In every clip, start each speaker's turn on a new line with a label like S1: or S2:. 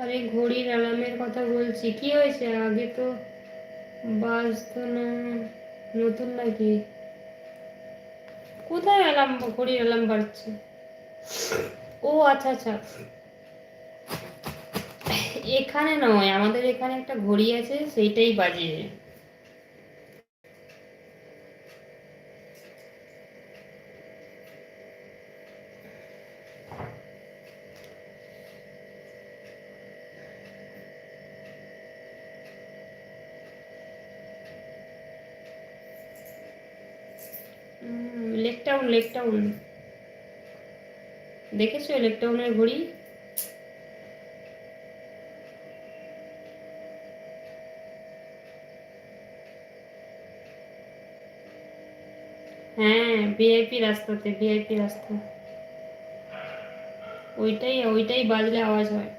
S1: আরে ঘড়ির অ্যালার্মের কথা বলছি, কি হয়েছে? আগে তো বাজতো না, নতুন নাকি? কোথায় অ্যালার্ম, ঘড়ির অ্যালার্ম বাজছে? ও আচ্ছা আচ্ছা, এখানে নয়, আমাদের এখানে একটা ঘড়ি আছে, সেইটাই বাজে। লেকটাউন, লেকটাউন দেখেছো? লেকটাউনের ঘড়ি। হ্যাঁ, ভিআইপি রাস্তাতে, ভিআইপি রাস্তা। ওইটাই ওইটাই বাজলে আওয়াজ হয়।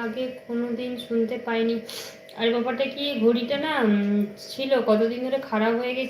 S1: আগে কোনোদিন শুনতে পাইনি। আর ব্যাপারটা কি, ঘড়িটা না ছিল কতদিন ধরে খারাপ হয়ে গেছে।